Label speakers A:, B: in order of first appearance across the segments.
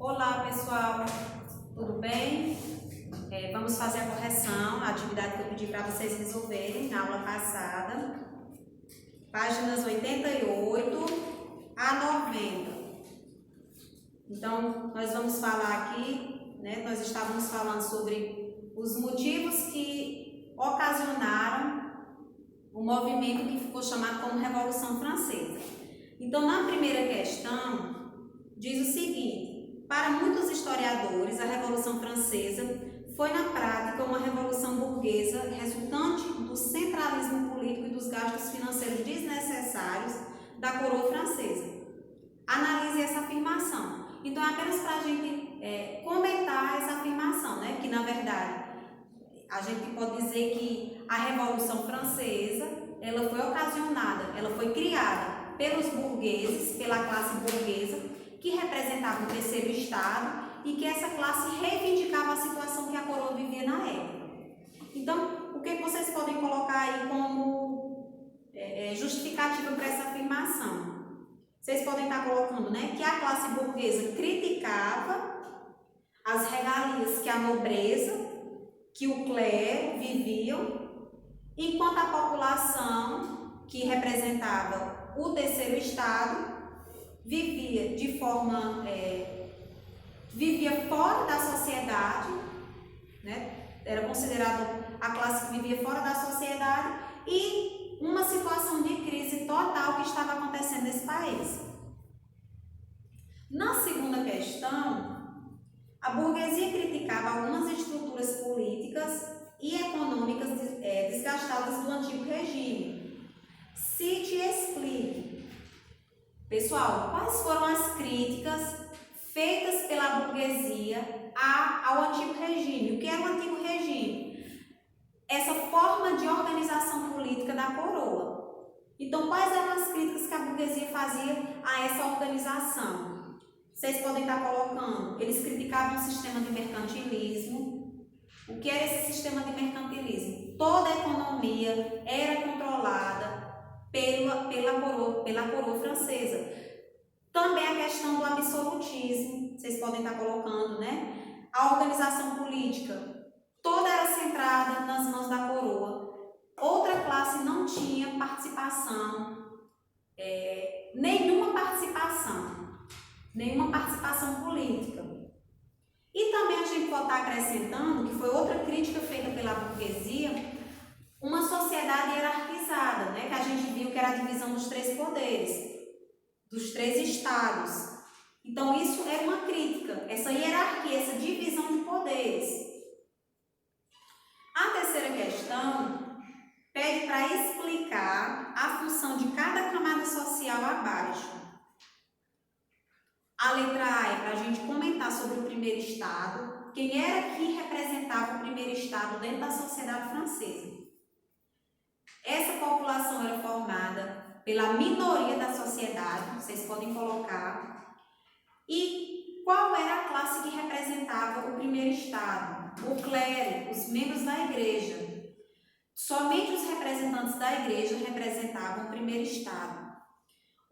A: Olá pessoal, tudo bem? Vamos fazer a correção, a atividade que eu pedi para vocês resolverem na aula passada, páginas 88 a 90. Então, nós vamos falar aqui, nós estávamos falando sobre os motivos que ocasionaram o movimento que ficou chamado como Revolução Francesa. Então, na primeira questão, diz o seguinte: para muitos historiadores, a Revolução Francesa foi na prática uma revolução burguesa resultante do centralismo político e dos gastos financeiros desnecessários da coroa francesa. Analise essa afirmação. Então, é apenas para a gente comentar essa afirmação, que na verdade a gente pode dizer que a Revolução Francesa ela foi ocasionada, ela foi criada pelos burgueses, pela classe burguesa, que representava o terceiro estado e que essa classe reivindicava a situação que a coroa vivia na época. Então, o que vocês podem colocar aí como justificativa para essa afirmação? Vocês podem estar colocando, que a classe burguesa criticava as regalias que a nobreza, que o clero viviam, enquanto a população, que representava o terceiro estado, vivia fora da sociedade, era considerado a classe que vivia fora da sociedade e uma situação de crise total que estava acontecendo nesse país. Na segunda questão, a burguesia criticava algumas estruturas políticas e econômicas desgastadas do antigo regime. Cite e explique. Pessoal, quais foram as críticas feitas pela burguesia ao antigo regime? O que era o antigo regime? Essa forma de organização política da coroa. Então, quais eram as críticas que a burguesia fazia a essa organização? Vocês podem estar colocando, eles criticavam o sistema de mercantilismo. O que era esse sistema de mercantilismo? Toda a economia era controlada pela coroa francesa. Também a questão do absolutismo, vocês podem estar colocando, A organização política, toda era centrada nas mãos da coroa. Outra classe não tinha participação, nenhuma participação política. E também a gente pode estar acrescentando, que foi outra crítica feita pela burguesia, uma sociedade hierarquizada, que a gente viu que era a divisão dos três poderes, dos três estados. Então, isso era uma crítica, essa hierarquia, essa divisão de poderes. A terceira questão pede para explicar a função de cada camada social abaixo. A letra A é para a gente comentar sobre o primeiro estado, quem era que representava o primeiro estado dentro da sociedade francesa. Essa população era formada pela minoria da sociedade, vocês podem colocar. E qual era a classe que representava o primeiro estado? O clero, os membros da igreja. Somente os representantes da igreja representavam o primeiro estado.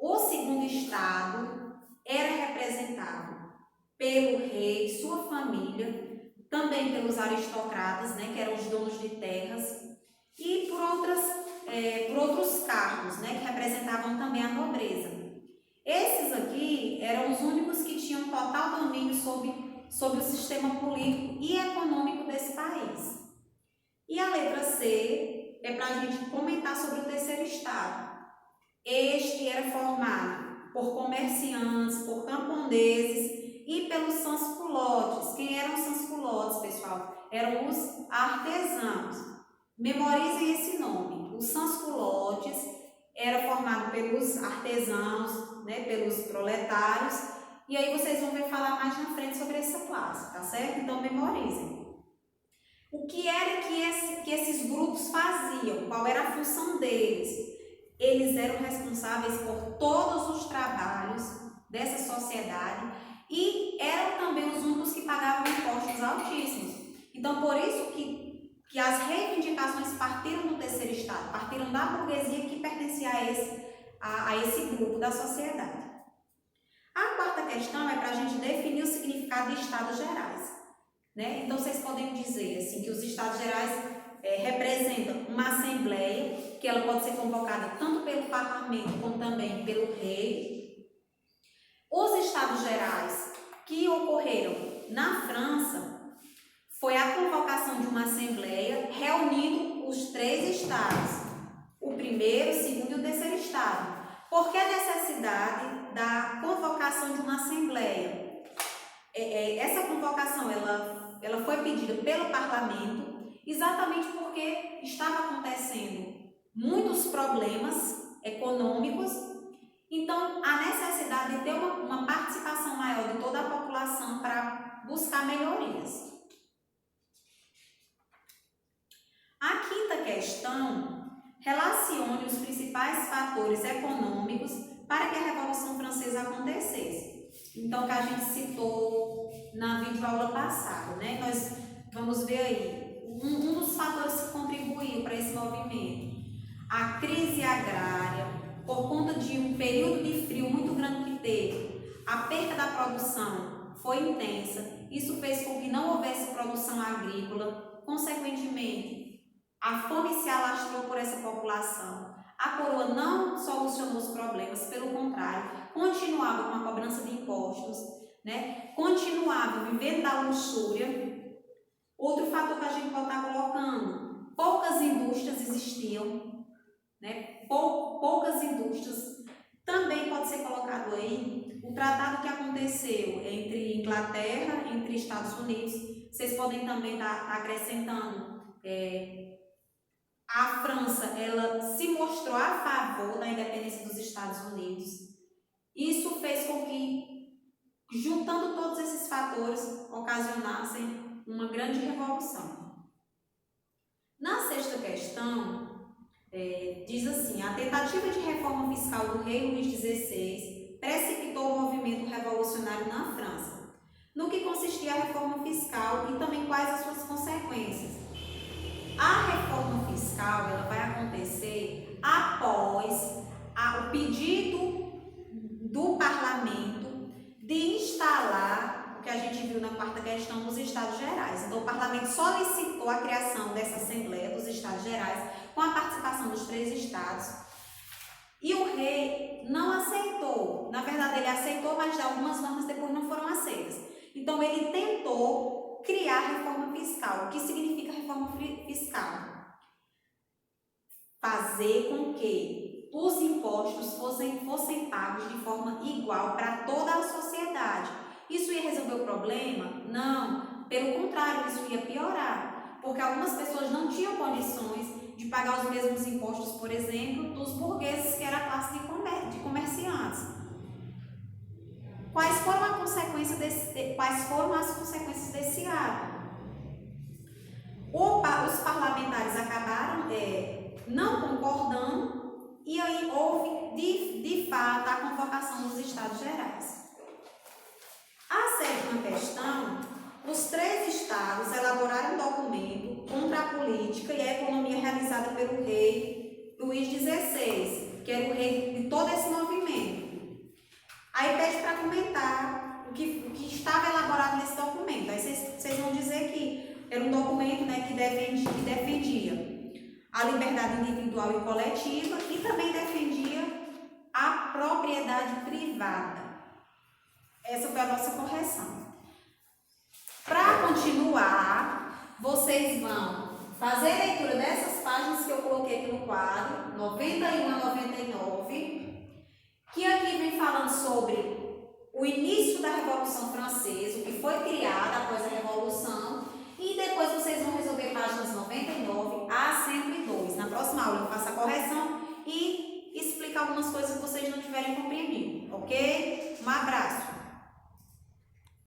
A: O segundo estado era representado pelo rei, sua família, também pelos aristocratas, que eram os donos de terras, e por outros cargos, que representavam também a nobreza. Esses aqui eram os únicos que tinham total domínio sobre o sistema político e econômico desse país. E a letra C é para a gente comentar sobre o terceiro estado. Este era formado por comerciantes, por camponeses e pelos sans-culottes. Quem eram os sans-culottes, pessoal? Eram os artesãos. Memorizem esse nome. Os sans-culottes era formado pelos artesãos, pelos proletários. E aí vocês vão ver falar mais na frente sobre essa classe, tá certo? Então memorizem. O que era que esses grupos faziam? Qual era a função deles? Eles eram responsáveis por todos os trabalhos dessa sociedade e eram também os únicos que pagavam impostos altíssimos. Então, por isso que as reivindicações partiram do terceiro estado, partiram da burguesia que pertencia a esse grupo da sociedade. A quarta questão é para a gente definir o significado de Estados Gerais, né? Então, vocês podem dizer assim, que os Estados Gerais representam uma assembleia, que ela pode ser convocada tanto pelo parlamento como também pelo rei. Os Estados Gerais que ocorreram na França foi a convocação de uma assembleia reunindo os 3 estados, o primeiro, o segundo e o terceiro estado. Por que a necessidade da convocação de uma assembleia? Essa convocação ela foi pedida pelo parlamento exatamente porque estava acontecendo muitos problemas econômicos, então a necessidade de ter uma participação maior de toda a população para buscar melhorias. A quinta questão relacione os principais fatores econômicos para que a Revolução Francesa acontecesse. Então, que a gente citou na videoaula passada, né? Nós vamos ver aí um dos fatores que contribuiu para esse movimento. A crise agrária, por conta de um período de frio muito grande que teve, a perda da produção foi intensa. Isso fez com que não houvesse produção agrícola. Consequentemente, a fome se alastrou por essa população. A coroa não solucionou os problemas, pelo contrário, continuava com a cobrança de impostos, né? Continuava vivendo da luxúria. Outro fator que a gente pode estar colocando, poucas indústrias existiam, né? Poucas indústrias. Também pode ser colocado aí o tratado que aconteceu entre Inglaterra, entre Estados Unidos. Vocês podem também estar acrescentando a França, ela se mostrou a favor da independência dos Estados Unidos. Isso fez com que, juntando todos esses fatores, ocasionassem uma grande revolução. Na sexta questão, diz assim: a tentativa de reforma fiscal do rei Luís XVI precipitou o movimento revolucionário na França. No que consistia a reforma fiscal e também quais as suas consequências? A reforma fiscal ela vai acontecer após o pedido do parlamento de instalar o que a gente viu na quarta questão dos Estados Gerais. Então, o parlamento solicitou a criação dessa Assembleia dos Estados Gerais com a participação dos 3 estados e o rei não aceitou. Na verdade, ele aceitou, mas algumas normas depois não foram aceitas. Então, ele tentou criar reforma fiscal. O que significa reforma fiscal? Fazer com que os impostos fossem pagos de forma igual para toda a sociedade. Isso ia resolver o problema? Não. Pelo contrário, isso ia piorar. Porque algumas pessoas não tinham condições de pagar os mesmos impostos, por exemplo, dos burgueses, que era a classe de comerciantes. Quais foram as consequências desse ato? Os parlamentares acabaram não concordando e aí houve, de fato, a convocação dos Estados Gerais. A sétima questão, os 3 estados elaboraram um documento contra a política e a economia realizada pelo rei Luís XVI, que era o rei de todo esse movimento. Aí pede para comentar o que estava elaborado nesse documento. Aí vocês vão dizer que era um documento, né, que defendia a liberdade individual e coletiva e também defendia a propriedade privada. Essa foi a nossa correção. Para continuar, vocês vão fazer a leitura dessas páginas que eu coloquei aqui no quadro, 91 a 99, que aqui vem falando sobre o início da Revolução Francesa, o que foi criado após a Revolução, e depois vocês vão resolver páginas 99 a 102. Na próxima aula eu faço a correção e explico algumas coisas que vocês não tiverem compreendido, ok? Um abraço!